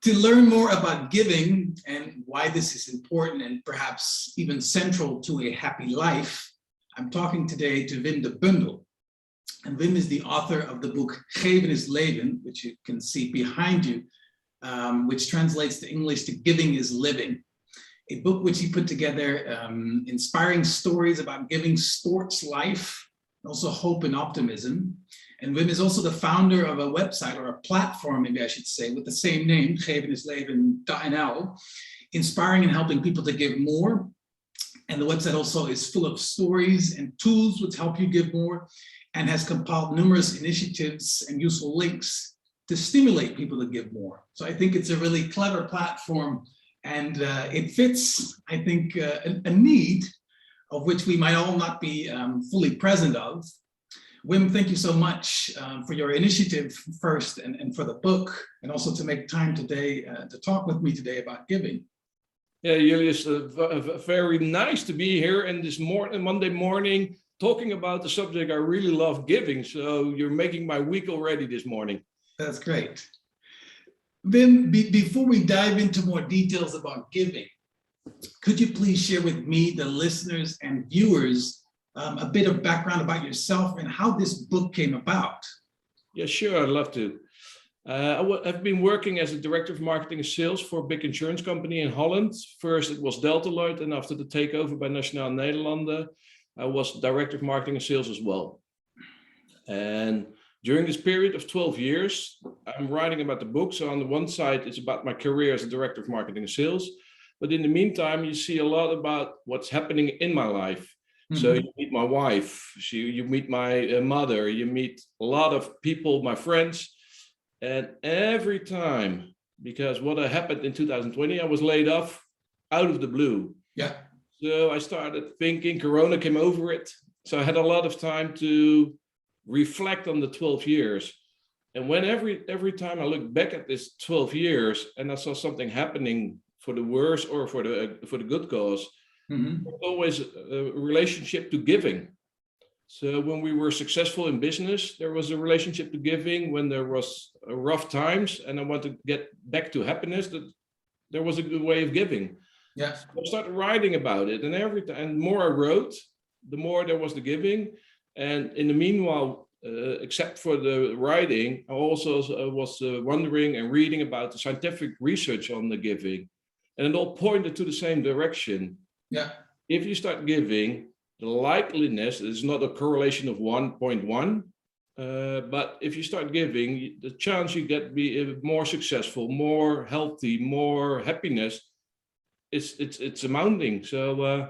To learn more about giving and why this is important and perhaps even central to a happy life, I'm talking today to Wim de Bundel. And Wim is the author of the book Geven is Leven, which you can see behind you, which translates to English to Giving is Living. A book which he put together, inspiring stories about giving sports life, also hope and optimism. And Wim is also the founder of a website, or a platform, maybe I should say, with the same name, gevenisleven.nl, inspiring and helping people to give more. And the website also is full of stories and tools which help you give more, and has compiled numerous initiatives and useful links to stimulate people to give more. So I think it's a really clever platform, and it fits, I think, a need of which we might all not be fully present of. Wim, thank you so much for your initiative first, and for the book, and also to make time today to talk with me today about giving. Yeah, Julius, very nice to be here in this Monday morning talking about the subject I really love, giving. So you're making my week already this morning. That's great. Wim, before we dive into more details about giving, could you please share with me, the listeners and viewers, a bit of background about yourself and how this book came about? Yeah, sure, I'd love to. I've been working as a director of marketing and sales for a big insurance company in Holland. First, it was Delta Lloyd, and after the takeover by Nationale Nederlanden, I was director of marketing and sales as well. And during this period of 12 years, I'm writing about the book. So on the one side, it's about my career as a director of marketing and sales. But in the meantime, you see a lot about what's happening in my life. Mm-hmm. So you meet my wife, you meet my mother, you meet a lot of people, my friends. And every time, because what happened in 2020, I was laid off out of the blue. Yeah. So I started thinking, Corona came over it. So I had a lot of time to reflect on the 12 years. And when every time I look back at this 12 years and I saw something happening for the worse or for the good cause, mm-hmm. There's always a relationship to giving. So when we were successful in business, there was a relationship to giving. When there was rough times and I want to get back to happiness, that there was a good way of giving. Yeah. So I started writing about it, and the more I wrote, the more there was the giving. And in the meanwhile, except for the writing, I also was wondering and reading about the scientific research on the giving, and it all pointed to the same direction. Yeah. If you start giving, the likeliness is not a correlation of 1.1, but if you start giving, the chance you get be more successful, more healthy, more happiness, it's amounting. So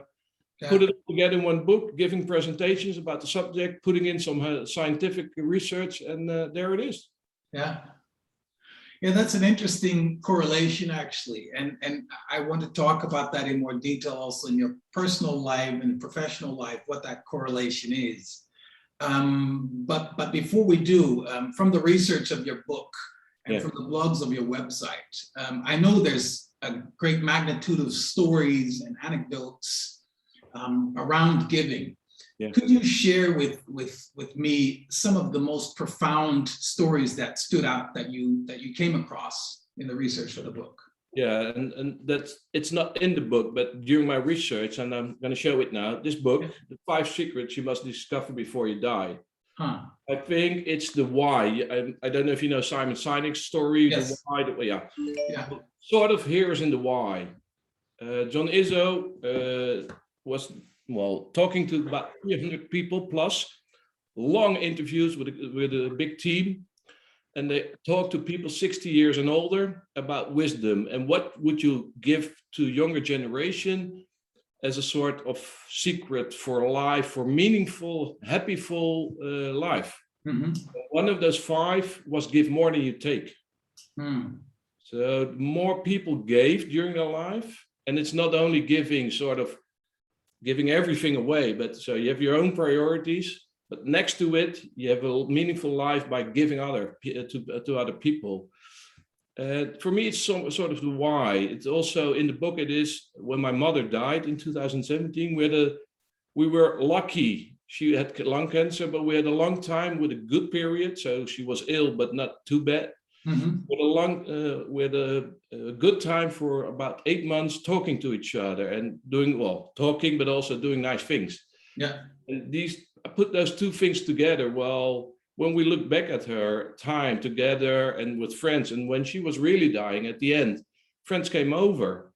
put it together in one book, giving presentations about the subject, putting in some scientific research, and there it is. Yeah. Yeah, that's an interesting correlation, actually. And I want to talk about that in more detail also in your personal life and professional life, what that correlation is. But before we do, from the research of your book and from the blogs of your website, I know there's a great magnitude of stories and anecdotes around giving. Yeah. Could you share with me some of the most profound stories that stood out that you came across in the research for the book? Yeah, and it's not in the book, but during my research, and I'm going to show it now, this book, The 5 Secrets You Must Discover Before You Die. Huh. I think it's the why. I don't know if you know Simon Sinek's story. Yes. The why. Yeah. Sort of here is in the why. John Izzo was talking to about 300 people plus, long interviews with a big team, and they talked to people 60 years and older about wisdom and what would you give to younger generation as a sort of secret for life, for meaningful, happyful life. Mm-hmm. One of those 5 was give more than you take. Mm. So more people gave during their life, and it's not only giving everything away, but so you have your own priorities, but next to it, you have a meaningful life by giving to other people. For me, it's sort of the why. It's also in the book. It is when my mother died in 2017. We were lucky. She had lung cancer, but we had a long time with a good period. So she was ill, but not too bad. with a good time for about 8 months talking to each other and talking, but also doing nice things. Yeah. And I put those two things together. Well, when we look back at her time together and with friends, and when she was really dying at the end, friends came over,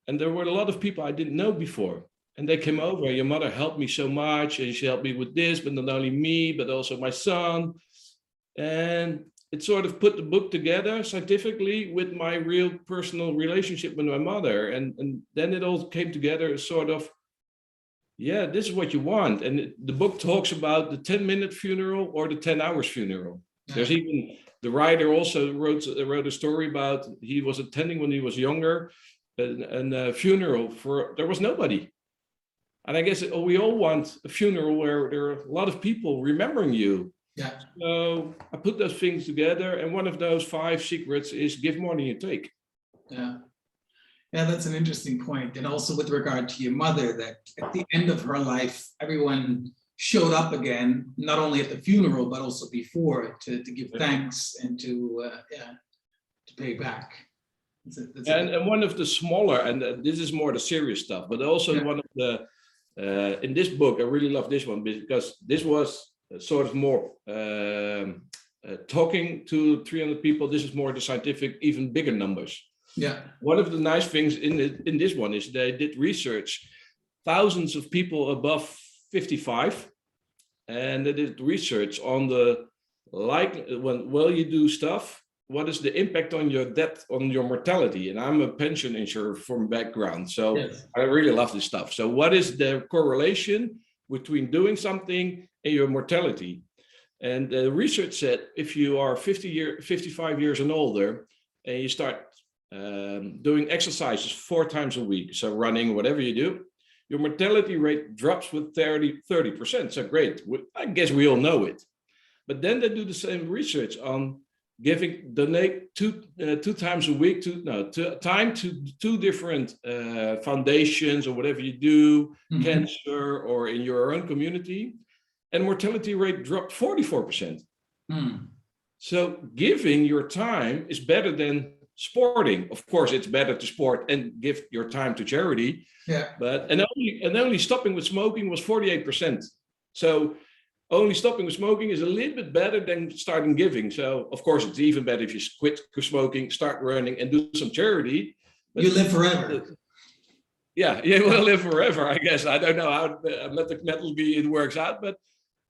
and there were a lot of people I didn't know before. And they came over. Your mother helped me so much, and she helped me with this, but not only me, but also my son. And it sort of put the book together scientifically with my real personal relationship with my mother. And then it all came together as sort of, yeah, this is what you want. And the book talks about the 10-minute funeral or the 10 hours funeral. Yeah. There's even, the writer also wrote a story about, he was attending when he was younger, and a funeral there was nobody. And I guess we all want a funeral where there are a lot of people remembering you. Yeah. So I put those things together, and one of those 5 secrets is give more than you take. Yeah. Yeah, that's an interesting point. And also with regard to your mother, that at the end of her life, everyone showed up again, not only at the funeral, but also before to give thanks and to pay back. And one of the smaller, and this is more the serious stuff, but also one of the, in this book, I really love this one because this was sort of more talking to 300 people. This is more the scientific, even bigger numbers. Yeah. One of the nice things in this one is they did research, thousands of people above 55, and they did research on when you do stuff, what is the impact on your death, on your mortality? And I'm a pension insurer from background, so yes. I really love this stuff. So what is the correlation between doing something and your mortality? And the research said if you are 55 years and older, and you start doing exercises 4 times a week, so running, whatever you do, your mortality rate drops with 30%. So great. I guess we all know it. But then they do the same research on donate two times a week time to 2 different foundations or whatever you do, cancer or in your own community, and mortality rate dropped 44%. So giving your time is better than sporting. Of course, it's better to sport and give your time to charity. Yeah. But only stopping with smoking was 48%. So only stopping with smoking is a little bit better than starting giving. So of course, it's even better if you quit smoking, start running, and do some charity. But you live forever. Yeah, you will live forever, I guess. I don't know how mathematically it works out, but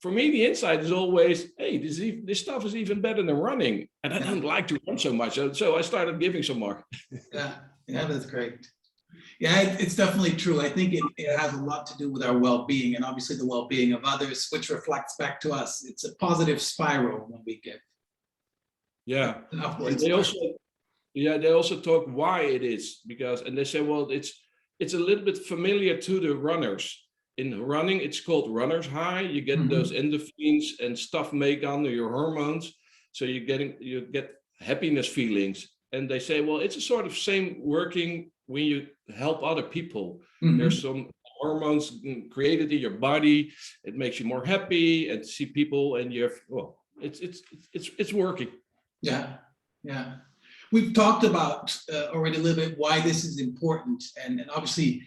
for me, the insight is always, hey, this stuff is even better than running. And I don't like to run so much. So I started giving some more. Yeah, that's great. Yeah, it's definitely true. I think it has a lot to do with our well-being and obviously the well-being of others, which reflects back to us. It's a positive spiral when we give. Yeah. And they also talk why it is, and they say, well, it's a little bit familiar to the runners. In running, it's called runner's high. You get those endorphins and stuff make under your hormones. So you get happiness feelings. And they say, well, it's a sort of same working when you help other people. There's some hormones created in your body. It makes you more happy and see people, and it's working. Yeah. We've talked about already a little bit why this is important, and obviously,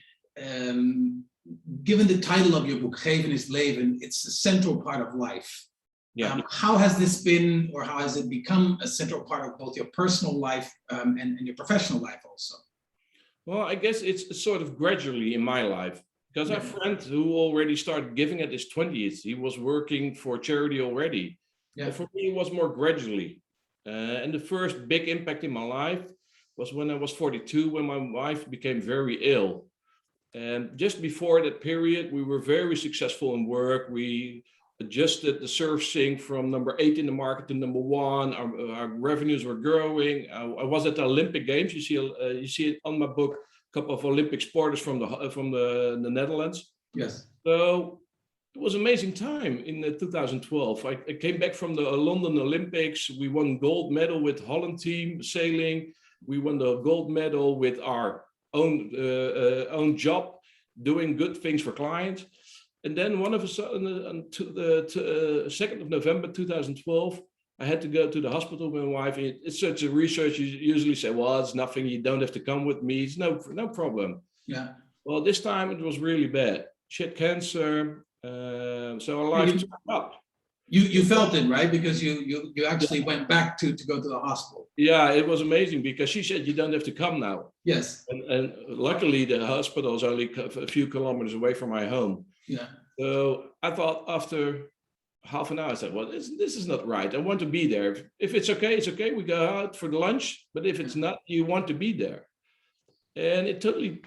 given the title of your book, Geven is Leven, it's a central part of life. Yeah. How has this been, or how has it become a central part of both your personal life and your professional life also? Well, I guess it's sort of gradually in my life, because I have a friend who already started giving at his 20s. He was working for charity already. Yeah. But for me, it was more gradually. And the first big impact in my life was when I was 42, when my wife became very ill. And just before that period, we were very successful in work. We adjusted the servicing from number 8 in the market to number 1. Our revenues were growing. I was at the Olympic Games. You see it on my book, a couple of Olympic sporters from the Netherlands. Yes. So it was an amazing time in 2012. I came back from the London Olympics. We won gold medal with Holland team sailing. We won the gold medal with our own job, doing good things for clients. And then one of a sudden, on the 2nd of November 2012, I had to go to the hospital with my wife. It's such a research. You usually say, well, it's nothing. You don't have to come with me. It's no problem. Yeah. Well, this time it was really bad. She had cancer. So our life took up. You felt it, right? Because you actually went back to go to the hospital. Yeah, it was amazing because she said, you don't have to come now. Yes. And luckily the hospital is only a few kilometers away from my home. Yeah. So I thought after half an hour, I said, well, this is not right. I want to be there. If it's okay, it's okay. We go out for the lunch. But if it's not, you want to be there. And it totally,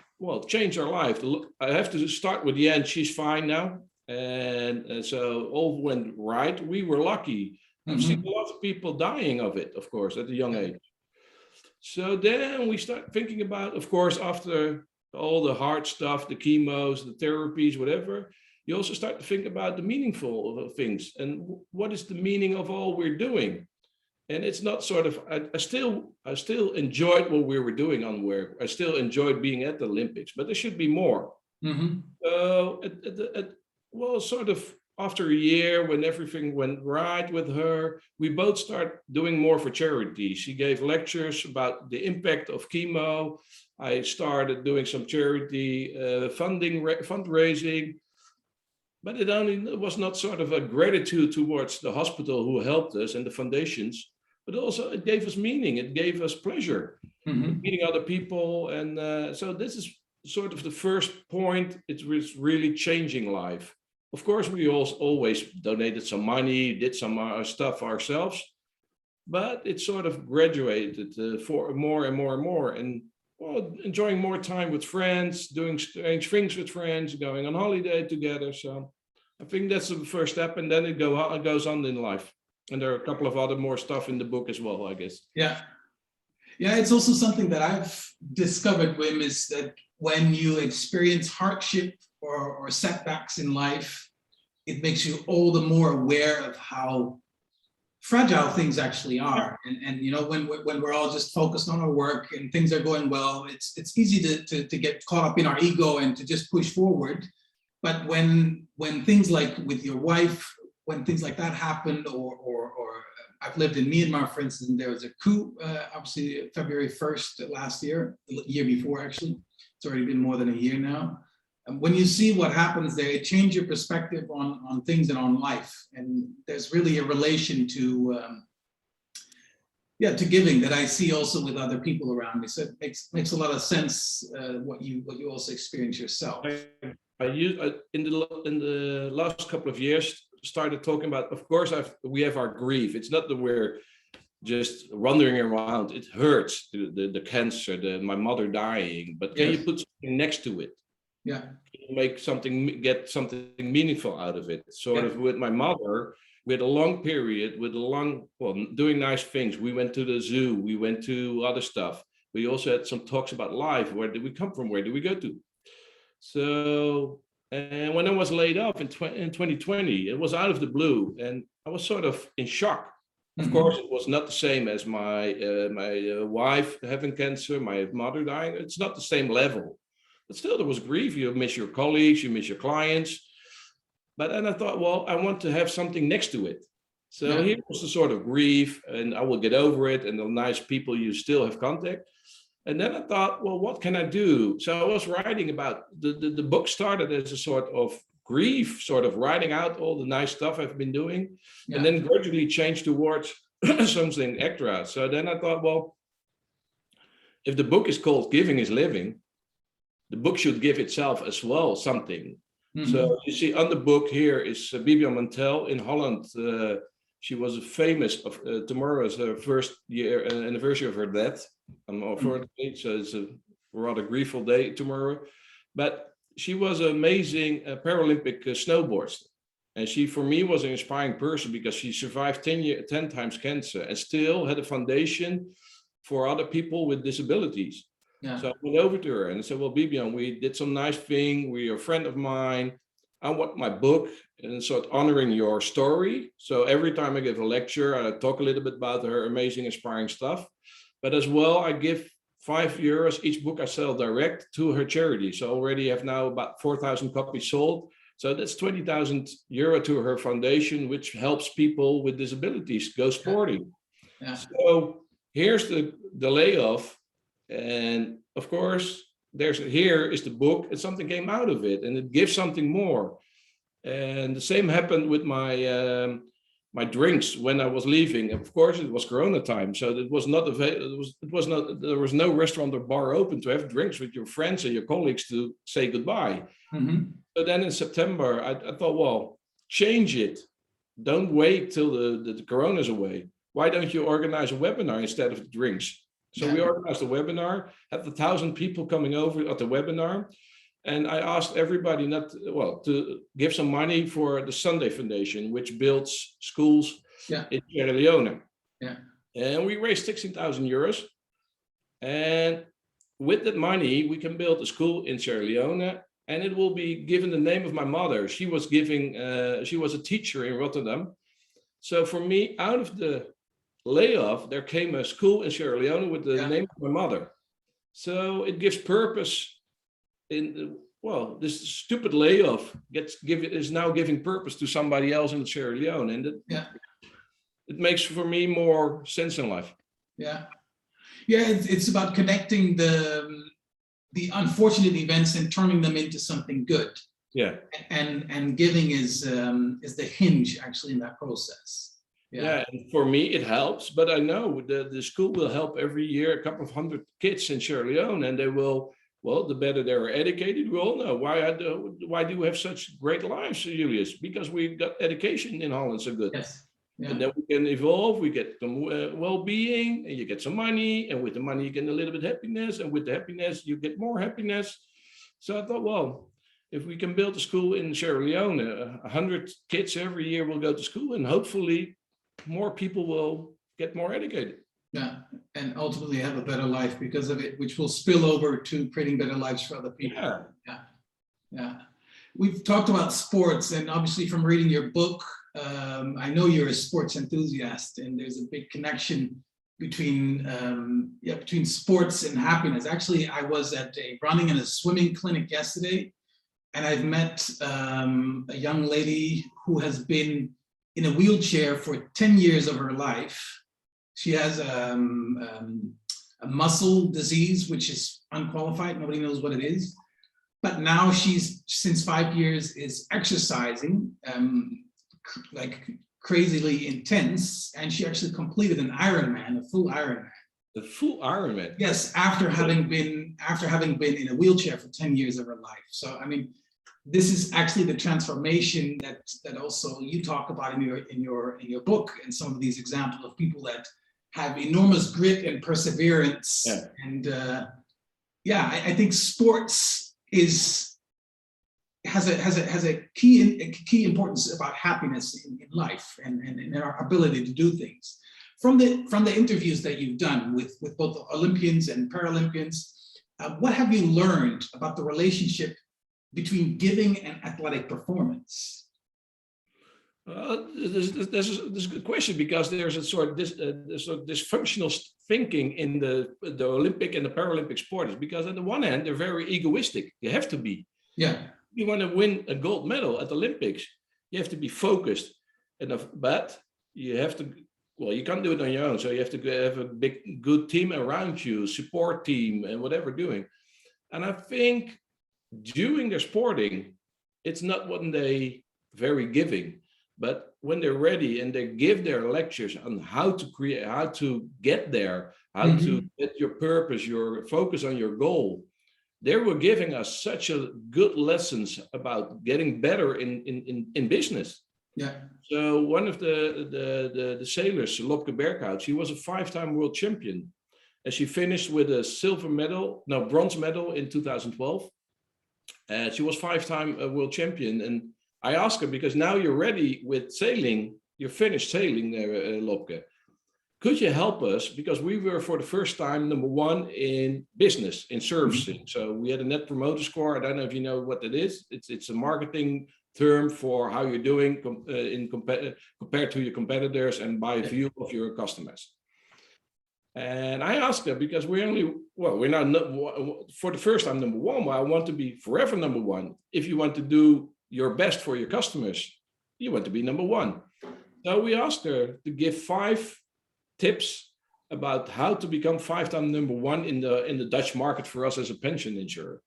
changed our life. I have to start with the end. She's fine now. And so all went right. We were lucky. I've seen a lot of people dying of it, of course, at a young age. So then we start thinking about, of course, after all the hard stuff, the chemos, the therapies, whatever, you also start to think about the meaningful things and what is the meaning of all we're doing. And it's not sort of, I still enjoyed what we were doing on work. I still enjoyed being at the Olympics, but there should be more. So sort of after a year, when everything went right with her, we both started doing more for charity. She gave lectures about the impact of chemo. I started doing some charity fundraising, but it was not sort of a gratitude towards the hospital who helped us and the foundations, but also it gave us meaning. It gave us pleasure, meeting other people. And so this is sort of the first point. It was really changing life. Of course, we also always donated some money, did some stuff ourselves, but it sort of graduated for more and more and more. And enjoying more time with friends, doing strange things with friends, going on holiday together. So I think that's the first step, and then it goes on in life. And there are a couple of other more stuff in the book as well, I guess. Yeah. Yeah, it's also something that I've discovered, Wim, is that when you experience hardship or setbacks in life, it makes you all the more aware of how fragile things actually are. And you know, when we're all just focused on our work and things are going well, it's easy to get caught up in our ego and to just push forward. But when things like with your wife, when things like that happened, or I've lived in Myanmar, for instance, and there was a coup, obviously February 1st last year, the year before actually. It's already been more than a year now. And when you see what happens there, it changes your perspective on things and on life. And there's really a relation to giving that I see also with other people around me. So it makes a lot of sense what you also experience yourself. I in the last couple of years started talking about, of course, we have our grief. It's not that we're just wandering around. It hurts, the cancer, my mother dying, but can you put something next to it? Yeah. Get something meaningful out of it. Sort of with my mother, we had a long period with doing nice things. We went to the zoo, we went to other stuff. We also had some talks about life. Where did we come from? Where did we go to? So, and when I was laid off in 2020, it was out of the blue, and I was sort of in shock. Of course, it was not the same as my wife having cancer, my mother dying. It's not the same level, but still there was grief. You miss your colleagues, you miss your clients. But then I thought, well, I want to have something next to it. So here was the sort of grief, and I will get over it, and the nice people you still have contact. And then I thought, well, what can I do? So I was writing about, the book started as a sort of grief, sort of writing out all the nice stuff I've been doing, and then gradually changed towards something extra. So then I thought, well, if the book is called Giving is Living, the book should give itself as well something. So you see on the book here is Bibian Mantel in Holland. She was famous, tomorrow is her first year anniversary of her death. Unfortunately, so it's a rather grieful day tomorrow. But she was an amazing Paralympic snowboarder. And she, for me, was an inspiring person because she survived 10 times cancer and still had a foundation for other people with disabilities. Yeah. So I went over to her and I said, well, Bibian, we did some nice thing. You're a friend of mine. I want my book and sort of honoring your story. So every time I give a lecture, I talk a little bit about her amazing, inspiring stuff. But as well, I give €5 each book I sell direct to her charity. So already I have now about 4,000 copies sold. So that's 20,000 euro to her foundation, which helps people with disabilities go sporting. Yeah. So here's the layoff. And of course, here is the book, and something came out of it, and it gives something more. And the same happened with my my drinks when I was leaving. Of course, it was Corona time, so it was not available. There was no restaurant or bar open to have drinks with your friends and your colleagues to say goodbye. Mm-hmm. So then in September, I thought, well, change it. Don't wait till the Corona's away. Why don't you organize a webinar instead of drinks? So we organized a webinar, had 1,000 people coming over at the webinar. And I asked everybody to give some money for the Sunday Foundation, which builds schools in Sierra Leone. Yeah. And we raised 16,000 euros. And with that money, we can build a school in Sierra Leone, and it will be given the name of my mother. She was she was a teacher in Rotterdam. So for me, out of the layoff, there came a school in Sierra Leone with the name of my mother. So it gives purpose. This stupid layoff is now giving purpose to somebody else in Sierra Leone, and it makes for me more sense in life. Yeah, it's about connecting the unfortunate events and turning them into something good. Yeah, and giving is the hinge actually in that process. Yeah, and for me it helps, but I know the school will help every year a couple of hundred kids in Sierra Leone, and they will. Well, the better they are educated, we all know. Why do we have such great lives, Julius? Because we got education in Holland so good. Yes. Yeah. And then we can evolve, we get some well-being, and you get some money, and with the money you get a little bit of happiness, and with the happiness you get more happiness. So I thought, well, if we can build a school in Sierra Leone, 100 kids every year will go to school, and hopefully more people will get more educated. Yeah, and ultimately have a better life because of it, which will spill over to creating better lives for other people. Yeah. We've talked about sports, and obviously from reading your book, I know you're a sports enthusiast, and there's a big connection between sports and happiness. Actually, I was at a running and a swimming clinic yesterday, and I've met a young lady who has been in a wheelchair for 10 years of her life. She has a muscle disease, which is unqualified. Nobody knows what it is. But now she's, since 5 years, is exercising like crazily intense. And she actually completed an Ironman, a full Ironman. The full Ironman? Yes, after having been in a wheelchair for 10 years of her life. So, I mean, this is actually the transformation that also you talk about in your book, and some of these examples of people that have enormous grit and perseverance. Yeah. And I think sports has a key importance about happiness in life and in our ability to do things. From the interviews that you've done with both Olympians and Paralympians, what have you learned about the relationship between giving and athletic performance? This is a good question, because there's a sort of dysfunctional thinking in the Olympic and the Paralympic sports, because on the one hand, they're very egoistic. You have to be. Yeah. You want to win a gold medal at the Olympics, you have to be focused enough, but you have to, well, you can't do it on your own. So you have to have a good team around you, support team and whatever doing. And I think during their sporting, it's not when they very giving, but when they're ready and they give their lectures on how to create, how to get there, how to get your purpose, your focus on your goal, they were giving us such a good lessons about getting better in business. Yeah. So one of the sailors, Lopke Berghout, she was a 5-time world champion, and she finished with a bronze medal in 2012. She was 5-time world champion, and I asked her, because now you're ready with sailing, you're finished sailing, Lopke. Could you help us? Because we were for the first time #1 in business, in servicing. So we had a net promoter score. I don't know if you know what that is. It's a marketing term for how you're doing compared to your competitors and by view of your customers. And I asked her, because we're not for the first time #1, but I want to be forever #1. If you want to do your best for your customers, you want to be number one. So we asked her to give 5 tips about how to become 5-time number one in the Dutch market for us as a pension insurer.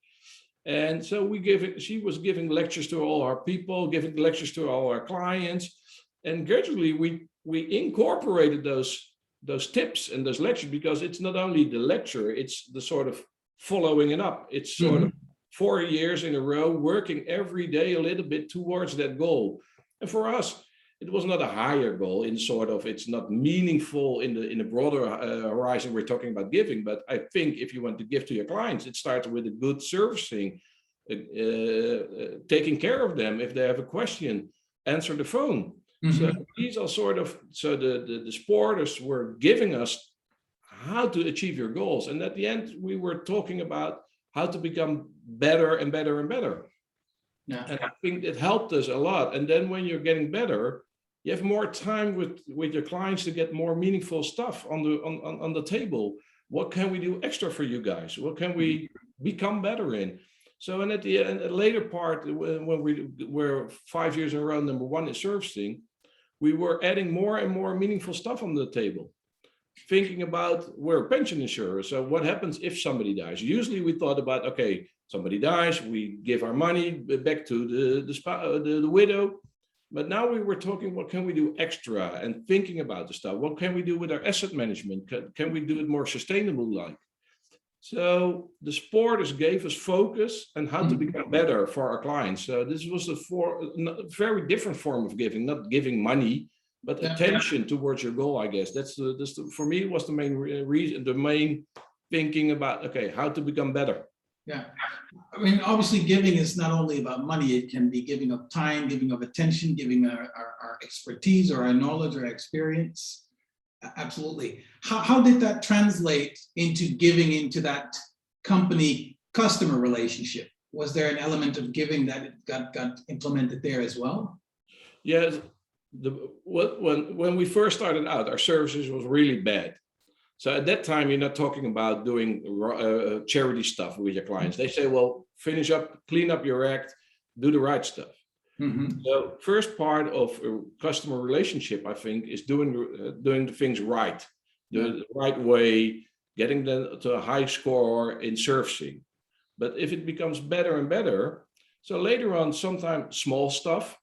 And so she was giving lectures to all our people, giving lectures to all our clients, and gradually we incorporated those tips and those lectures, because it's not only the lecture, it's the sort of following it up. It's sort of 4 years in a row, working every day a little bit towards that goal. And for us, it was not a higher goal in sort of, it's not meaningful in the broader horizon we're talking about giving. But I think if you want to give to your clients, it starts with a good servicing, taking care of them. If they have a question, answer the phone. So these are sort of, so the supporters were giving us how to achieve your goals. And at the end, we were talking about how to become better and better and better. Yeah. And I think it helped us a lot. And then when you're getting better, you have more time with your clients to get more meaningful stuff on the table. What can we do extra for you guys? What can we become better in? So, and at the end, the later part, when we were 5 years in a row, number one in servicing, we were adding more and more meaningful stuff on the table. Thinking about, we're a pension insurer, so what happens if somebody dies? Usually we thought about, okay, somebody dies, we give our money back to the widow. But now we were talking, what can we do extra, and thinking about the stuff. What can we do with our asset management? Can we do it more sustainable like? So the supporters gave us focus and how to become better for our clients. So this was a very different form of giving, not giving money, but attention towards your goal, I guess. That's for me, it was the main reason, the main thinking about, okay, how to become better. Yeah, I mean, obviously giving is not only about money, it can be giving of time, giving of attention, giving our expertise or our knowledge or experience. Absolutely. How did that translate into giving into that company customer relationship? Was there an element of giving that got implemented there as well? Yes, when we first started out, our services was really bad. So at that time, you're not talking about doing charity stuff with your clients. They say, well, finish up, clean up your act, do the right stuff. So first part of a customer relationship, I think, is doing the things right, the right way, getting them to a high score in servicing. But if it becomes better and better, so later on, sometimes small stuff,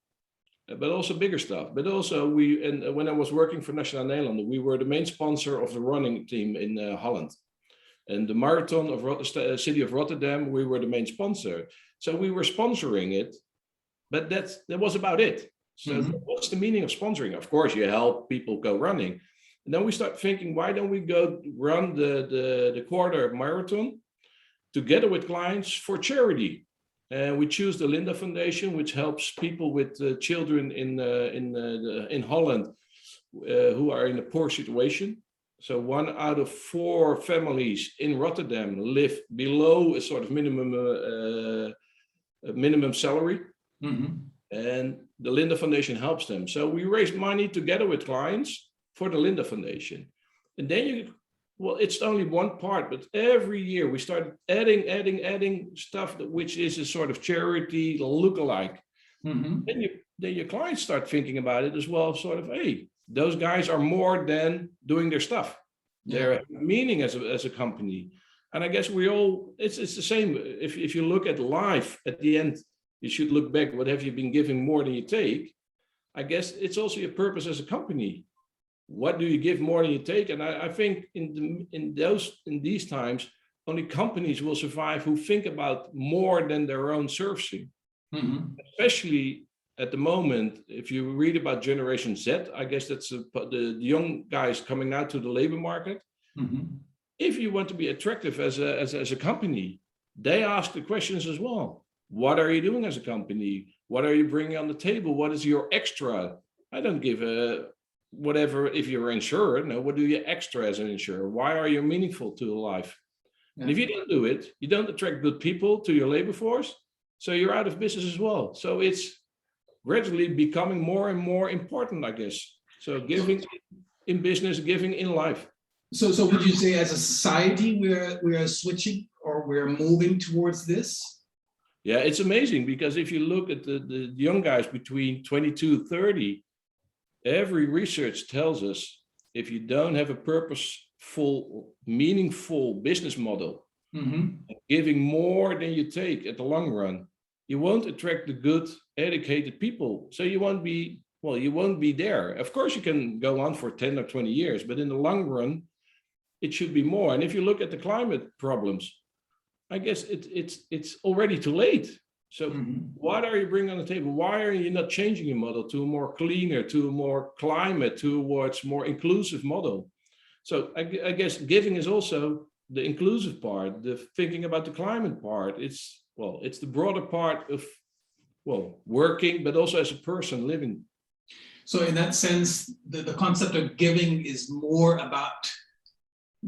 but also bigger stuff. But also when I was working for Nationale Nederlanden, we were the main sponsor of the running team in Holland. And the marathon of the city of Rotterdam, we were the main sponsor. So we were sponsoring it, but that was about it. So what's the meaning of sponsoring? Of course, you help people go running. And then we start thinking, why don't we go run the quarter marathon together with clients for charity? And we choose the Linda Foundation, which helps people with children in Holland who are in a poor situation. So 1 out of 4 families in Rotterdam live below a sort of minimum salary. And the Linda Foundation helps them. So we raise money together with clients for the Linda Foundation. And then it's only one part, but every year we start adding stuff which is a sort of charity lookalike. Then your clients start thinking about it as well, sort of, hey, those guys are more than doing their stuff. They're meaning as a company. And I guess it's the same. If you look at life at the end, you should look back, what have you been giving more than you take? I guess it's also your purpose as a company. What do you give more than you take? And I think in these times, only companies will survive who think about more than their own servicing. Especially at the moment, if you read about Generation Z, I guess that's the young guys coming out to the labor market. If you want to be attractive as a company, they ask the questions as well. What are you doing as a company? What are you bringing on the table? What is your extra? I don't give whatever, if you're an insurer, no, what do you extra as an insurer? Why are you meaningful to life? And if you don't do it, you don't attract good people to your labor force, so you're out of business as well. So it's gradually becoming more and more important, I guess. So giving in business, giving in life. So would you say as a society, we are switching or we're moving towards this? Yeah, it's amazing because if you look at the young guys between 22, 30, every research tells us if you don't have a purposeful, meaningful business model, giving more than you take at the long run, you won't attract the good, educated people. So you won't be, well, you won't be there. Of course, you can go on for 10 or 20 years, but in the long run, it should be more. And if you look at the climate problems, I guess it's already too late. So what are you bringing on the table? Why are you not changing your model to a more cleaner, to a more climate, towards more inclusive model? So I guess giving is also the inclusive part, the thinking about the climate part. It's the broader part of, working, but also as a person living. So in that sense, the concept of giving is more about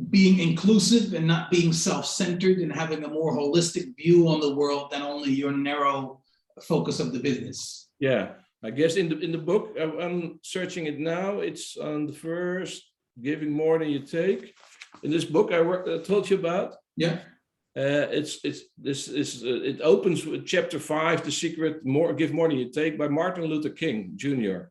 being inclusive and not being self-centered and having a more holistic view on the world than only your narrow focus of the business. Yeah, I guess in the book, I'm searching it now. It's on the first, giving more than you take. In this book I told you about. Yeah. It opens with chapter 5, The Secret, Give More Than You Take, by Martin Luther King Jr.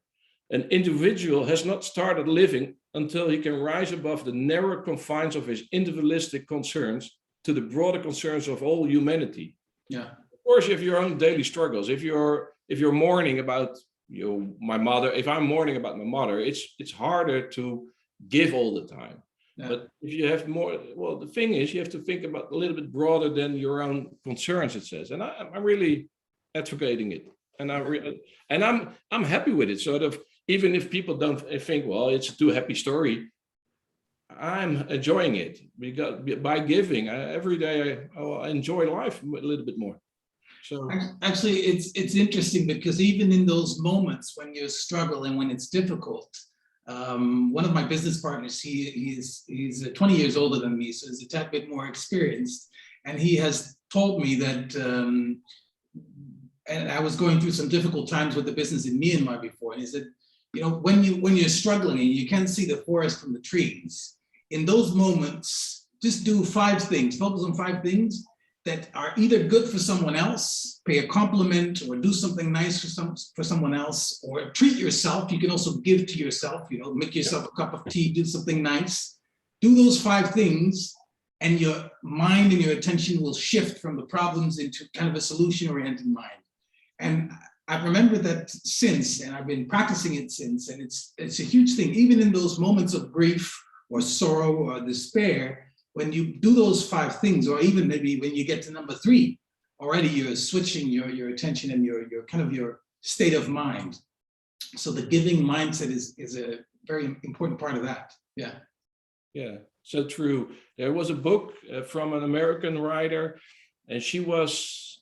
An individual has not started living until he can rise above the narrow confines of his individualistic concerns to the broader concerns of all humanity. Yeah. Of course, you have your own daily struggles. If you're mourning about my mother, if I'm mourning about my mother, it's harder to give all the time. Yeah. But if you have more, the thing is, you have to think about a little bit broader than your own concerns, it says. And I'm really advocating it. And I'm happy with it. Sort of, even if people don't think, it's a too happy story, I'm enjoying it because by giving every day, I enjoy life a little bit more. So actually, it's interesting because even in those moments when you're struggling, when it's difficult, one of my business partners, he's 20 years older than me, so he's a tad bit more experienced, and he has told me that. And I was going through some difficult times with the business in Myanmar before, and he said, when you're struggling and you can't see the forest from the trees, in those moments, just do 5 things, focus on 5 things that are either good for someone else, pay a compliment or do something nice for someone else, or treat yourself. You can also give to yourself, make yourself a cup of tea, do something nice. Do those 5 things and your mind and your attention will shift from the problems into kind of a solution-oriented mind. And I've remembered that since, and I've been practicing it since, and it's a huge thing, even in those moments of grief or sorrow or despair, when you do those 5 things, or even maybe when you get to number 3, already you're switching your attention and your kind of your state of mind. So the giving mindset is a very important part of that. Yeah. Yeah, so true. There was a book from an American writer, and she was,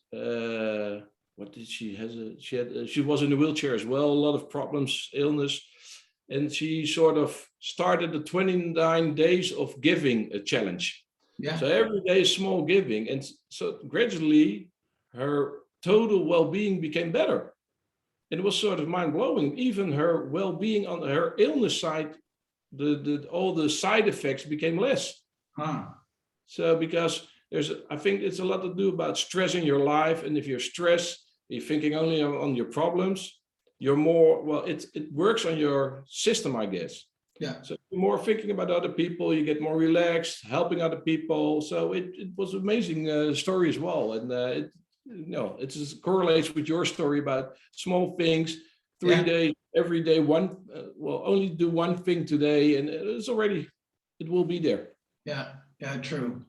she was in a wheelchair as well, a lot of problems, illness. And she sort of started the 29 days of giving a challenge. Yeah. So every day is small giving. And so gradually her total well-being became better. And it was sort of mind-blowing. Even her well-being on her illness side, all the side effects became less. So because I think it's a lot to do about stress in your life. And if you're stressed, you're thinking only on your problems, you're more, it works on your system, I guess. Yeah. So you're more thinking about other people, you get more relaxed, helping other people. So it was an amazing story as well. And it just correlates with your story about small things, 3 days, every day, only do one thing today, and it will be there. Yeah, true.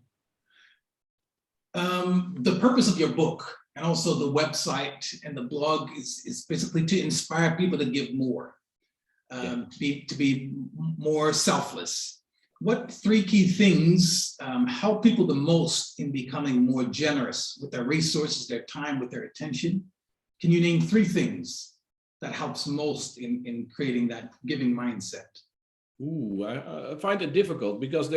The purpose of your book and also the website and the blog is basically to inspire people to give more, to be more selfless. What 3 key things help people the most in becoming more generous with their resources, their time, with their attention? Can you name 3 things that helps most in creating that giving mindset? Ooh, I find it difficult because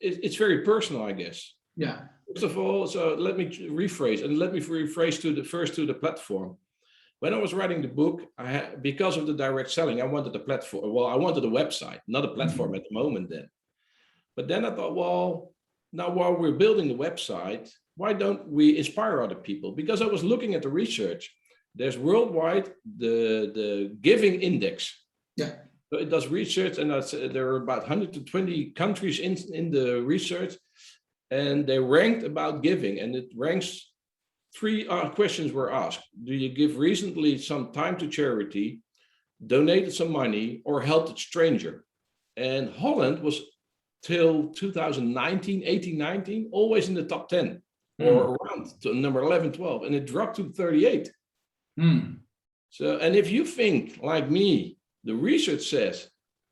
it's very personal, I guess. Yeah. First of all, so let me rephrase to the platform. When I was writing the book, because of the direct selling, I wanted a platform. Well, I wanted a website, not a platform at the moment then. But then I thought, now while we're building the website, why don't we inspire other people? Because I was looking at the research. There's worldwide the giving index. Yeah. So it does research, and there are about 120 countries in the research, and they ranked about giving, and it ranks. Three questions were asked. Do you give recently some time to charity, donated some money, or helped a stranger? And Holland was till 2019, 18, 19, always in the top 10 or around to number 11, 12, and it dropped to 38. So, and if you think like me, the research says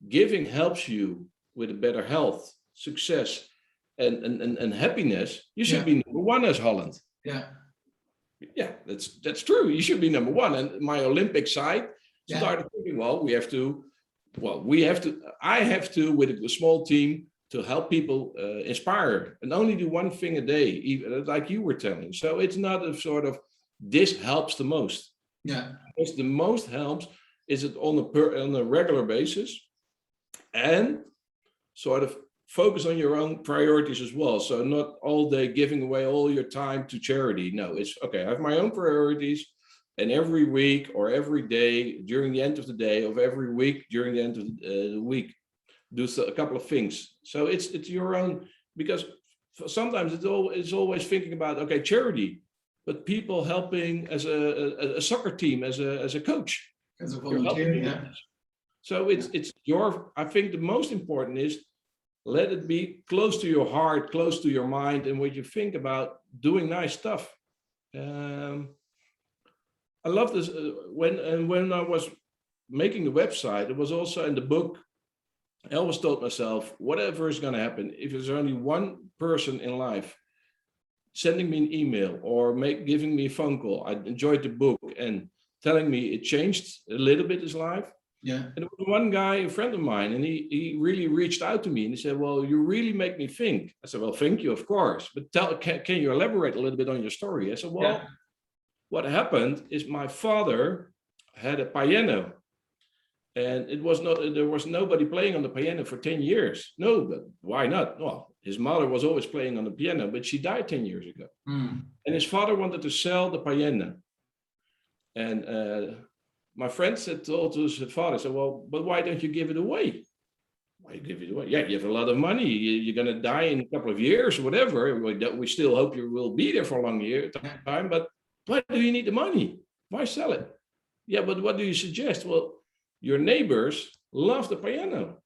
giving helps you with a better health, success, and happiness, you should be number one as Holland. Yeah, that's true. You should be number one. And my Olympic side started thinking, I have to, with a small team, to help people inspire and only do one thing a day, even, like you were telling. So it's not a sort of, this helps the most. Yeah. Because the most helps is it on a regular basis, and sort of focus on your own priorities as well. So not all day giving away all your time to charity. No, it's okay. I have my own priorities, and every week or every day during the end of the day of every week during the end of the week, do a couple of things. So it's your own, because sometimes it's always thinking about, okay, charity, but people helping as a soccer team, as a coach, as a volunteer. Yeah. So it's your, I think the most important is, let it be close to your heart, close to your mind, and what you think about doing nice stuff. I love this. When I was making the website, it was also in the book, I always told myself, whatever is going to happen, if there's only one person in life sending me an email or giving me a phone call, I enjoyed the book, and telling me it changed a little bit his life. Yeah. And there was one guy, a friend of mine, and he really reached out to me and he said, well, you really make me think. I said, well, thank you, of course. But can you elaborate a little bit on your story? I said, well, what happened is my father had a piano, and there was nobody playing on the piano for 10 years. No, but why not? Well, his mother was always playing on the piano, but she died 10 years ago. And his father wanted to sell the piano. And my friend told his father, said, well, but why don't you give it away? Why give it away? Yeah, you have a lot of money. You're going to die in a couple of years or whatever. We still hope you will be there for a long time, but why do you need the money? Why sell it? Yeah, but what do you suggest? Well, your neighbors love the piano.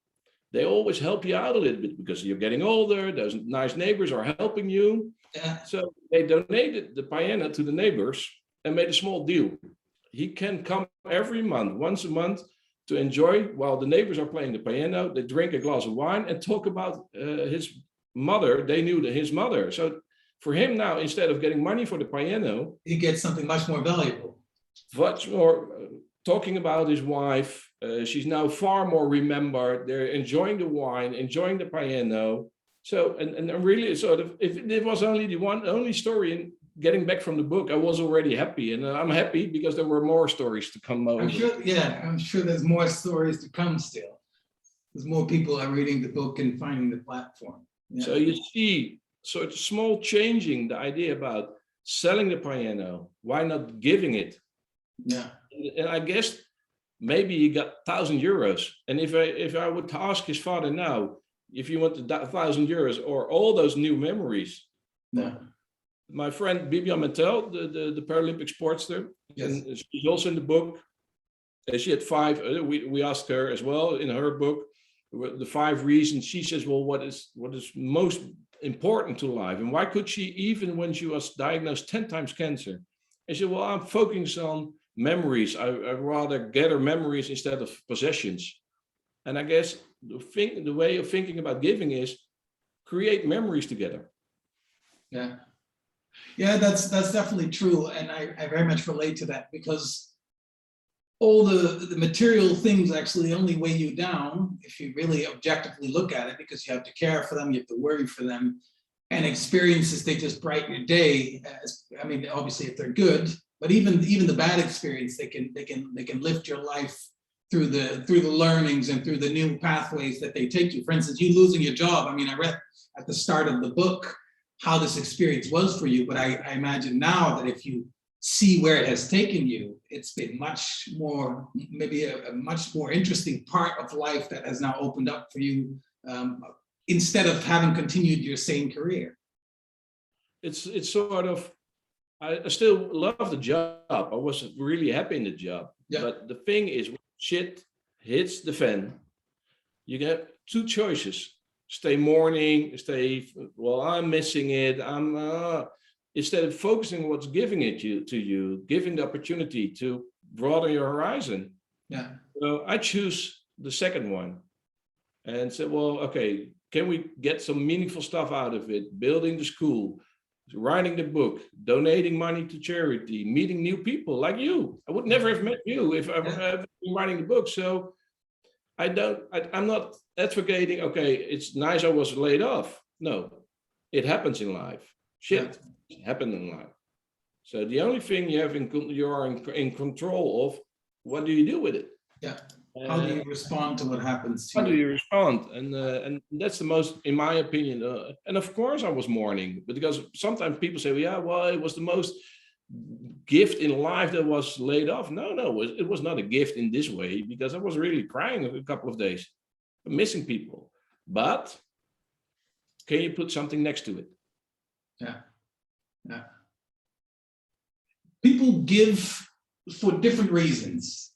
They always help you out a little bit because you're getting older. Those nice neighbors are helping you. Yeah. So they donated the piano to the neighbors and made a small deal. He can come every month, once a month, to enjoy while the neighbors are playing the piano. They drink a glass of wine and talk about his mother. They knew his mother. So for him now, instead of getting money for the piano, he gets something much more valuable. Much more talking about his wife. She's now far more remembered. They're enjoying the wine, enjoying the piano. So, and really sort of, if it was only the only story in getting back from the book, I was already happy. And I'm happy because there were more stories to come over. I'm sure there's more stories to come still. There's more people are reading the book and finding the platform. Yeah. So you see, so it's small changing the idea about selling the piano. Why not giving it? Yeah. And I guess maybe he got 1,000 euros. And if I would ask his father now, if you want 1,000 euros or all those new memories. Yeah. My friend Bibian Mentel, the Paralympic sportster, yes. And she's also in the book. She had 5. We asked her as well in her book the 5 reasons. She says, "Well, what is most important to life, and why could she, even when she was diagnosed 10 times cancer?" And she said, "Well, I'm focused on memories. I'd rather gather memories instead of possessions." And I guess the way of thinking about giving is create memories together. Yeah. Yeah, that's definitely true. And I very much relate to that, because all the material things actually only weigh you down if you really objectively look at it, because you have to care for them, you have to worry for them. And experiences, they just brighten your day. I mean, obviously if they're good, but even the bad experience, they can lift your life through the learnings and through the new pathways that they take you. For instance, you losing your job. I mean, I read at the start of the book how this experience was for you, but I imagine now that if you see where it has taken you, it's been much more, maybe a much more interesting part of life that has now opened up for you, instead of having continued your same career. It's sort of, I still love the job. I was really happy in the job. Yeah. But the thing is, when shit hits the fan, you get two choices. Stay mourning, well, I'm missing it. Instead of focusing on what's giving it to you, giving the opportunity to broaden your horizon. Yeah. So I choose the second one and said, well, okay, can we get some meaningful stuff out of it? Building the school, writing the book, donating money to charity, meeting new people like you. I would never have met you if I had been writing the book. So I'm not advocating, okay, it's nice I was laid off. No, it happens in life. Shit happened in life. So the only thing you are in control of, what do you do with it? Yeah. How do you respond to what happens to you? How do you respond? And that's the most, in my opinion, and of course I was mourning, because sometimes people say, yeah, well, it was the most gift in life that was laid off. No, it was not a gift in this way, because I was really crying a couple of days, missing people. But can you put something next to it? Yeah. Yeah. People give for different reasons.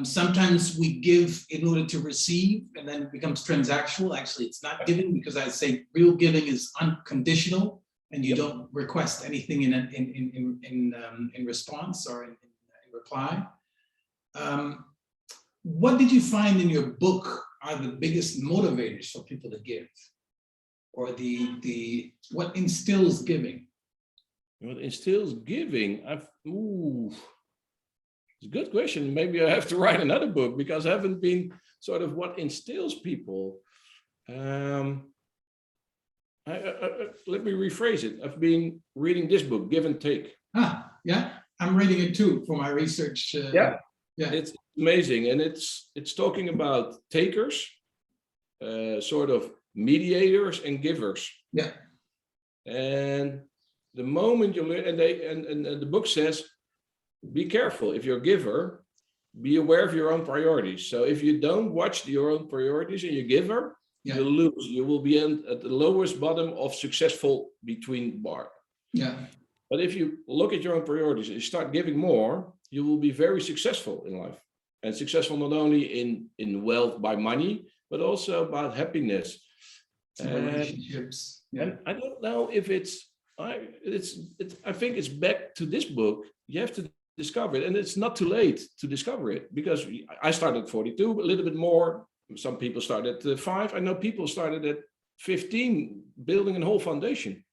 Sometimes we give in order to receive, and then it becomes transactional. Actually, it's not giving, because I say real giving is unconditional, and you don't request anything in response or in reply. What did you find in your book are the biggest motivators for people to give, or what instills giving? What instills giving? It's a good question. Maybe I have to write another book, because I haven't been sort of what instills people. Let me rephrase it. I've been reading this book, Give and Take. Yeah, I'm reading it too for my research. Yeah, it's amazing, and it's talking about takers, sort of mediators and givers. Yeah, and the moment you learn, and the book says, be careful. If you're a giver, be aware of your own priorities. So if you don't watch your own priorities and you're a giver, you'll lose. You will be at the lowest bottom of successful between bar. Yeah. But if you look at your own priorities and you start giving more, you will be very successful in life. And successful not only in wealth by money, but also about happiness. Relationships. And I don't know if I think it's back to this book. You have to discover it, and it's not too late to discover it, because I started at 42, a little bit more. Some people started at 5. I know people started at 15, building a whole foundation,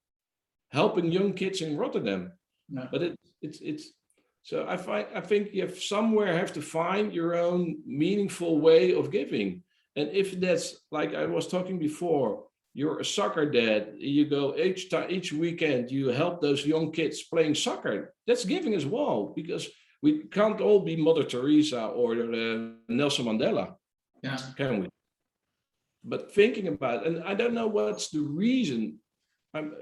helping young kids in Rotterdam. Yeah. But it's so I think you have to find your own meaningful way of giving. And if that's, like I was talking before, you're a soccer dad, you go each weekend, you help those young kids playing soccer. That's giving as well, because we can't all be Mother Teresa or Nelson Mandela, can we? But thinking about, and I don't know what's the reason.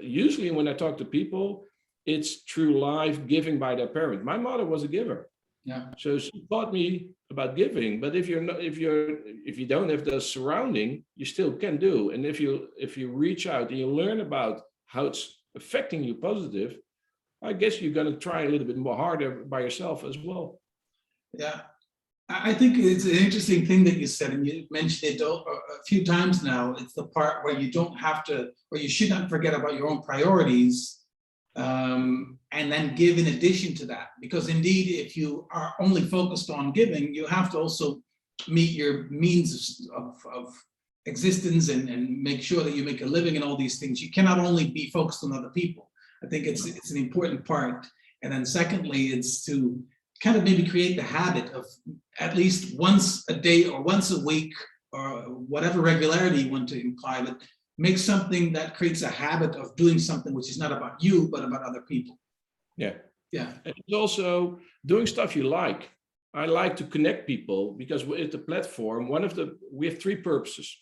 Usually when I talk to people, it's through life giving by their parent. My mother was a giver. Yeah. So she taught me about giving, but if you don't have the surrounding, you still can do. And if you reach out and you learn about how it's affecting you positive, I guess you're going to try a little bit more harder by yourself as well. Yeah, I think it's an interesting thing that you said, and you mentioned it a few times now. It's the part where you don't have to, or you should not forget about your own priorities. And then give in addition to that, because indeed, if you are only focused on giving, you have to also meet your means of existence and make sure that you make a living and all these things. You cannot only be focused on other people. I think it's an important part. And then secondly, it's to kind of maybe create the habit of at least once a day or once a week, or whatever regularity you want to imply, but make something that creates a habit of doing something which is not about you, but about other people. Yeah. Yeah. And it's also doing stuff you like. I like to connect people, because with the platform, we have 3 purposes: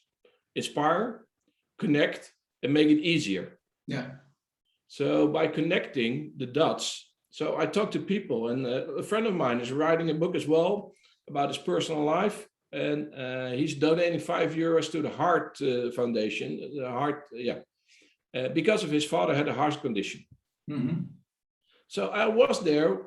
inspire, connect, and make it easier. Yeah. So by connecting the dots, so I talk to people, and a friend of mine is writing a book as well about his personal life, and he's donating €5 to the Heart Foundation, the Heart, because of his father had a heart condition. Mm-hmm. So I was there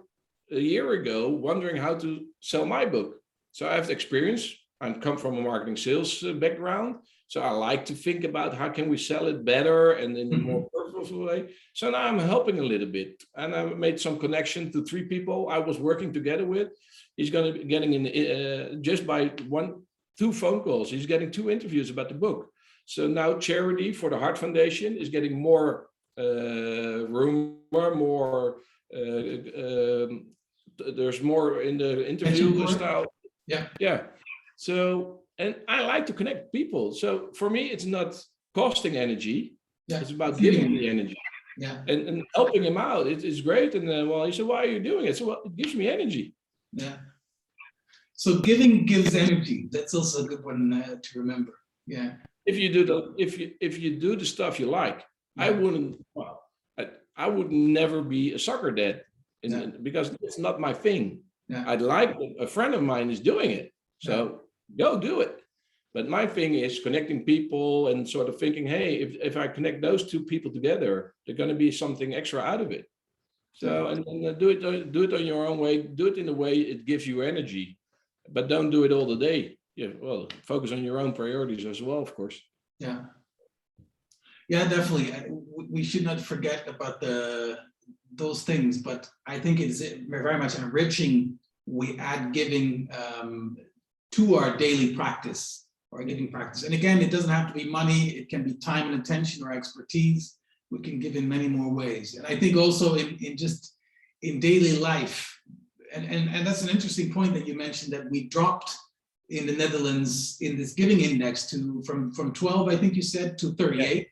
a year ago wondering how to sell my book. So I have the experience. I come from a marketing sales background. So I like to think about how can we sell it better and in a more purposeful way. So now I'm helping a little bit. And I made some connection to 3 people I was working together with. He's going to be getting in just by 2 phone calls. He's getting 2 interviews about the book. So now charity for the Heart Foundation is getting more room, more there's more in the interview style. Yeah. So, and I like to connect people. So for me, it's not costing energy. Yeah. It's about giving me energy. Yeah. And helping him out. It's great. And well, he said, why are you doing it? So well, it gives me energy. Yeah. So giving gives energy. That's also a good one to remember. Yeah. If you do the stuff you like, yeah. I would never be a soccer dad because it's not my thing. Yeah. I'd like a friend of mine is doing it. So go do it. But my thing is connecting people and sort of thinking, hey, if I connect those 2 people together, there's going to be something extra out of it. So and do it on your own way. Do it in a way it gives you energy, but don't do it all the day. Yeah, well, focus on your own priorities as well, of course. Yeah. Yeah, definitely. We should not forget about those things, but I think it's very much enriching. We add giving to our daily practice, or giving practice. And again, it doesn't have to be money. It can be time and attention or expertise. We can give in many more ways. And I think also in daily life, and that's an interesting point that you mentioned, that we dropped in the Netherlands in this giving index from 12, I think you said, to 38. Yeah.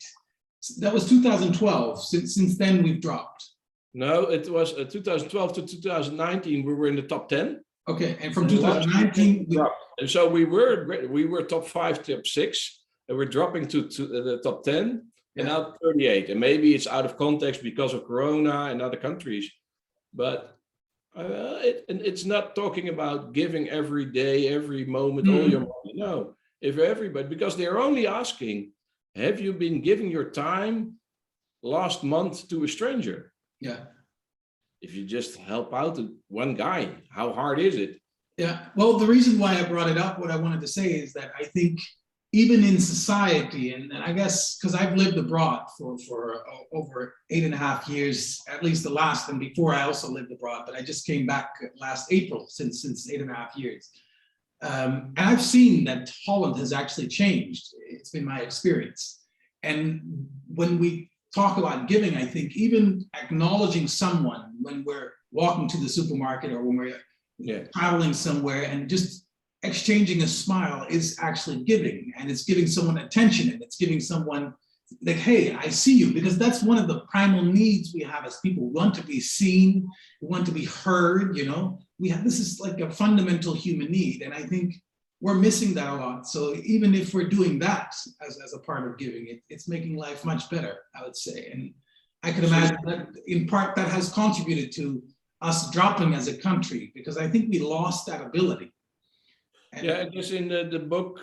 That was 2012. Since then, we've dropped. No, it was 2012 to 2019. We were in the top 10. Okay, and from 2019, we dropped. And so we were top 5, top 6, and we're dropping to the top 10, and now 38. And maybe it's out of context because of Corona and other countries, but it's not talking about giving every day, every moment, all your money. No, if everybody, because they're only asking, have you been giving your time last month to a stranger? Yeah. If you just help out one guy, how hard is it? Yeah. Well, the reason why I brought it up, what I wanted to say is that I think even in society, and I guess because I've lived abroad for over 8.5 years, at least the last, and before I also lived abroad, but I just came back last April, since 8.5 years. And I've seen that Holland has actually changed. It's been my experience. And when we talk about giving, I think even acknowledging someone when we're walking to the supermarket or when we're traveling somewhere and just exchanging a smile is actually giving, and it's giving someone attention, and it's giving someone like, hey, I see you, because that's one of the primal needs we have as people. We want to be seen, we want to be heard, this is like a fundamental human need, and I think we're missing that a lot. So even if we're doing that as a part of giving, it's making life much better, I would say. And I can imagine that in part that has contributed to us dropping as a country, because I think we lost that ability. And I guess in the book,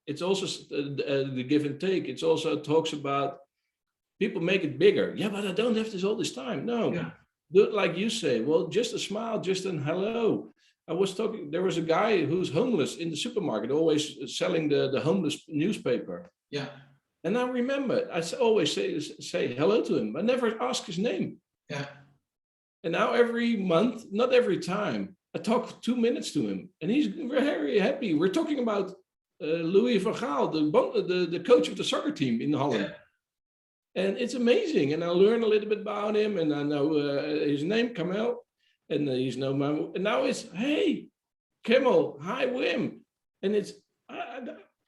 it's also the give and take. It also talks about people make it bigger. Yeah, but I don't have all this time. No, do it like you say. Well, just a smile, just a hello. There was a guy who's homeless in the supermarket, always selling the homeless newspaper. Yeah. And I remember, I always say hello to him. I never ask his name. Yeah. And now every month, not every time, I talk 2 minutes to him, and he's very happy. We're talking about Louis van Gaal, the coach of the soccer team in Holland. Yeah. And it's amazing. And I learn a little bit about him, and I know his name, Kamel, and he's and now it's, hey, Kamel, hi, Wim. And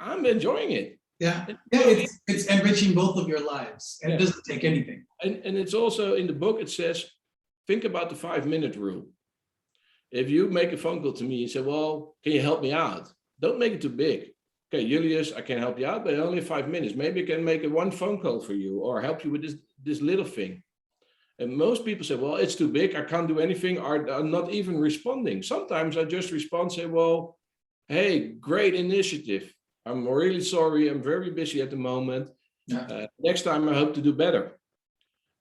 I'm enjoying it. Yeah, it's enriching both of your lives, and it doesn't take anything. And it's also in the book, it says, think about the 5-minute rule. If you make a phone call to me and say, well, can you help me out? Don't make it too big. okay, Julius, I can help you out, but only 5 minutes. Maybe I can make one phone call for you or help you with this little thing. And most people say, well, it's too big. I can't do anything. I'm not even responding. Sometimes I just respond, say, well, hey, great initiative. I'm really sorry. I'm very busy at the moment. Yeah. Next time, I hope to do better.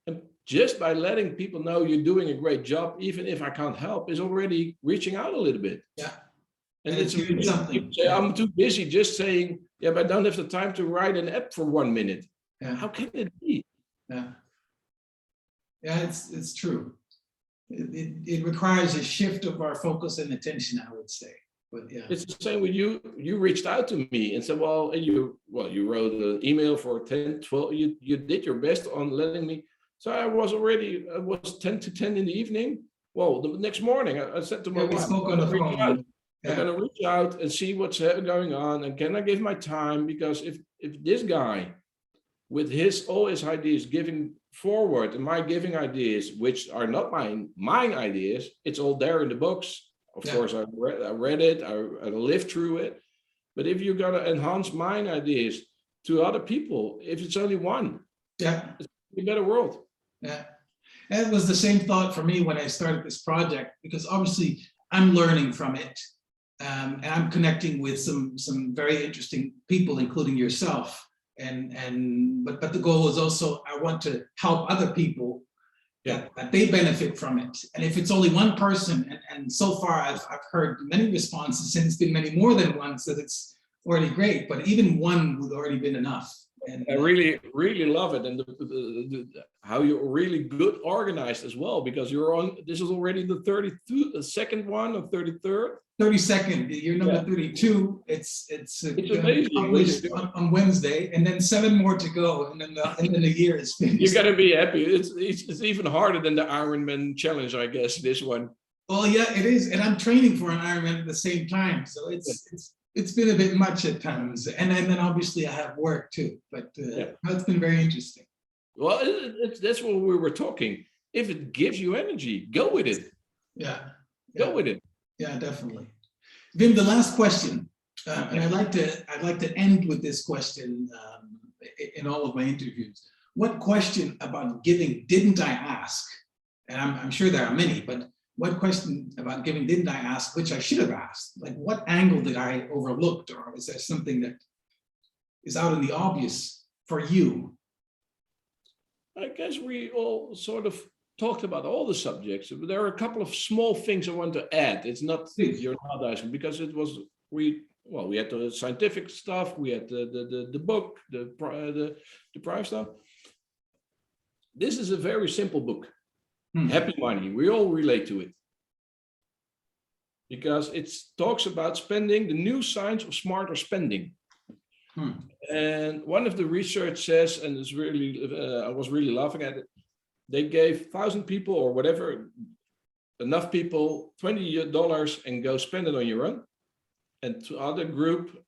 And just by letting people know you're doing a great job, even if I can't help, is already reaching out a little bit. Yeah. And it's doing something. People say, I'm too busy, just saying, yeah, but I don't have the time to write an app for 1 minute. Yeah. How can it be? Yeah. Yeah, it's true. It requires a shift of our focus and attention, I would say. But yeah, it's the same with you. You reached out to me and said, well, you wrote an email for 10, 12. You did your best on letting me. So it was 10 to 10 in the evening. Well, the next morning, I said to my wife, spoke on the phone. I'm going to reach out and see what's going on. And can I give my time? Because if this guy, with all his ideas giving forward and my giving ideas, which are not mine ideas, it's all there in the books. Of course, I read it, I lived through it. But if you're going to enhance mine ideas to other people, if it's only one, it's a better world. Yeah. And it was the same thought for me when I started this project, because obviously I'm learning from it. And I'm connecting with some very interesting people, including yourself. But the goal is also, I want to help other people that they benefit from it. And if it's only one person, and so far I've heard many responses, and it's been many more than one, so it's already great, but even one would already been enough. And I really, really love it. And how you're really good organized as well, because this is already the 32nd one or 33rd. 32nd, you're number 32. It's amazing. Published on Wednesday, and then 7 more to go, and then the year is finished. You got to be happy. It's even harder than the Ironman challenge, I guess. This one. Well, yeah, it is, and I'm training for an Ironman at the same time, so it's been a bit much at times, and then obviously I have work too. But it's been very interesting. Well, that's what we were talking. If it gives you energy, go with it. Go with it. Yeah, definitely. Wim, the last question, and I'd like to end with this question in all of my interviews. What question about giving didn't I ask? And I'm sure there are many, but what question about giving didn't I ask, which I should have asked? Like, what angle did I overlook, or is there something that is out in the obvious for you? I guess we all sort of talked about all the subjects, but there are a couple of small things I want to add. It's not you're not asking, because it was we had the scientific stuff, we had the book, the private stuff. This is a very simple book. Happy Money. We all relate to it because it talks about spending, the new science of smarter spending. And one of the research says, and it's really, I was really laughing at it. They gave 1,000 people or whatever, enough people, $20 and go spend it on your own. And to other group,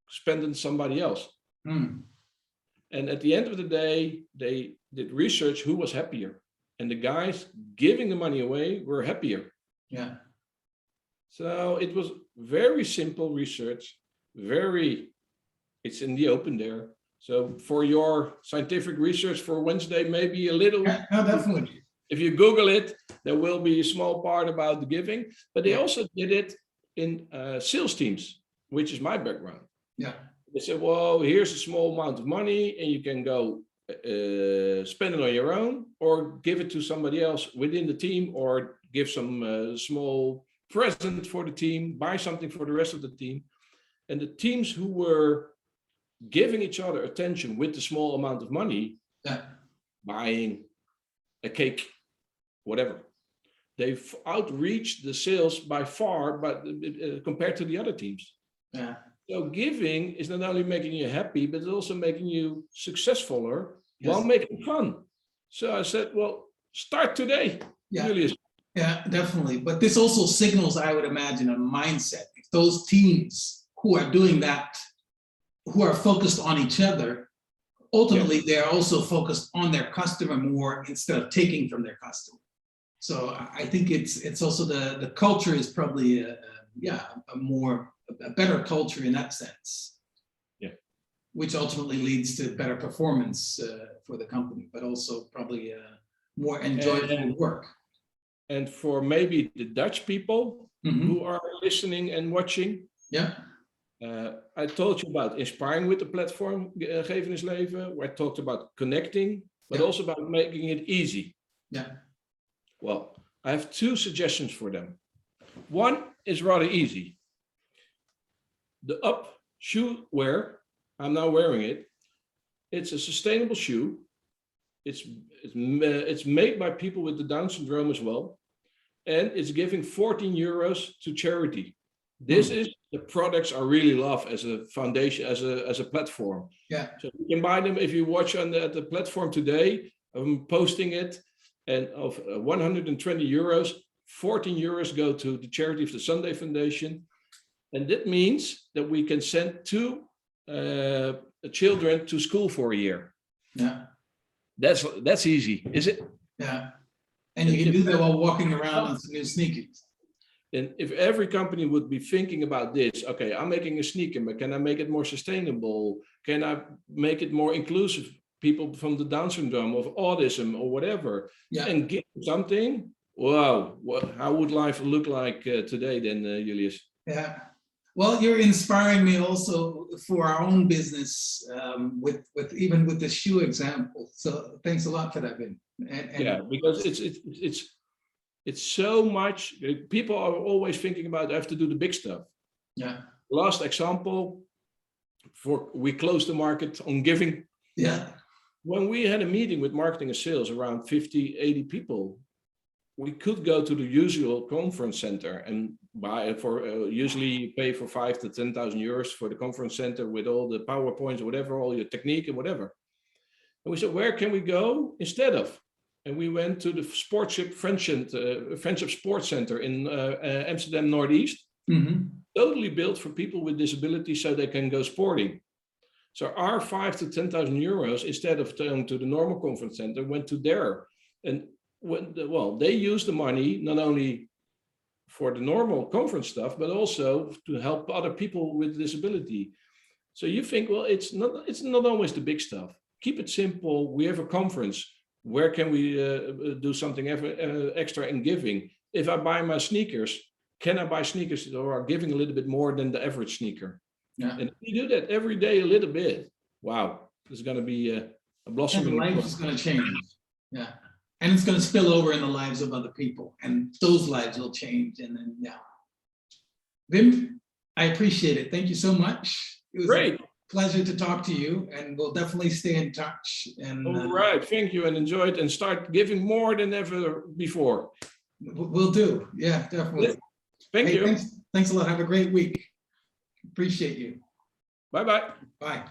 spend it on somebody else. And at the end of the day, they did research who was happier. And the guys giving the money away were happier. Yeah. So it was very simple research, it's in the open there. So for your scientific research for Wednesday, maybe a little. Yeah, no, definitely. If you Google it, there will be a small part about the giving, but they also did it in sales teams, which is my background. Yeah. They said, well, here's a small amount of money and you can go spend it on your own or give it to somebody else within the team, or give some small present for the team, buy something for the rest of the team. And the teams who were giving each other attention with the small amount of money, buying a cake, whatever, they've outreached the sales by far, but compared to the other teams. Yeah. So giving is not only making you happy, but it's also making you successfuler while making fun. So I said, well, start today, Julius. Yeah, definitely. But this also signals, I would imagine, a mindset. If those teams who are doing that, who are focused on each other, ultimately they're also focused on their customer more instead of taking from their customer. So I think it's also the culture is probably a better culture in that sense. which ultimately leads to better performance for the company, but also probably more enjoyable work. And for maybe the Dutch people who are listening and watching, yeah, I told you about inspiring with the platform, Geven is Leven, where I talked about connecting, but also about making it easy. Yeah. Well, I have 2 suggestions for them. One is rather easy. The Up shoe wear, I'm now wearing it. It's a sustainable shoe. It's made by people with the Down syndrome as well. And it's giving 14 euros to charity. This is the products I really love as a foundation, as a platform. Yeah. So you can buy them if you watch on the platform today. I'm posting it, and of 120 euros, 14 euros go to the charity of the Sunday Foundation. And that means that we can send 2 children to school for a year. Yeah. That's easy, is it? Yeah. And you can do that while walking around in some new sneakers. And if every company would be thinking about this, okay, I'm making a sneaker, but can I make it more sustainable? Can I make it more inclusive? People from the Down syndrome, of autism, or whatever, and give something. Wow, how would life look like today then, Julius? Yeah. Well, you're inspiring me also for our own business with even with the shoe example. So thanks a lot for that, Wim. Yeah, because it's so much. People are always thinking about I have to do the big stuff. Yeah. Last example, we closed the market on giving. Yeah. When we had a meeting with marketing and sales, around 50, 80 people, we could go to the usual conference center and buy for usually pay for 5,000 to 10,000 euros for the conference center with all the PowerPoints or whatever, all your technique and whatever. And we said, where can we go instead of? And we went to the Friendship Sports Center in Amsterdam Northeast, totally built for people with disabilities so they can go sporting. So our 5,000 to 10,000 euros, instead of going to the normal conference center, went to there. And they used the money not only for the normal conference stuff, but also to help other people with disability. So you think, well, it's not always the big stuff. Keep it simple. We have a conference. Where can we do something extra in giving? If I buy my sneakers, can I buy sneakers that are giving a little bit more than the average sneaker? Yeah. And if you do that every day a little bit, wow, there's going to be a blossoming. And life is going to change. Yeah. And it's going to spill over in the lives of other people. And those lives will change. And then, yeah. Wim, I appreciate it. Thank you so much. It was great. Pleasure to talk to you, and we'll definitely stay in touch. And all right, thank you, and enjoy it, and start giving more than ever before. We'll do, yeah, definitely. Thank you. Thanks a lot. Have a great week. Appreciate you. Bye-bye. Bye.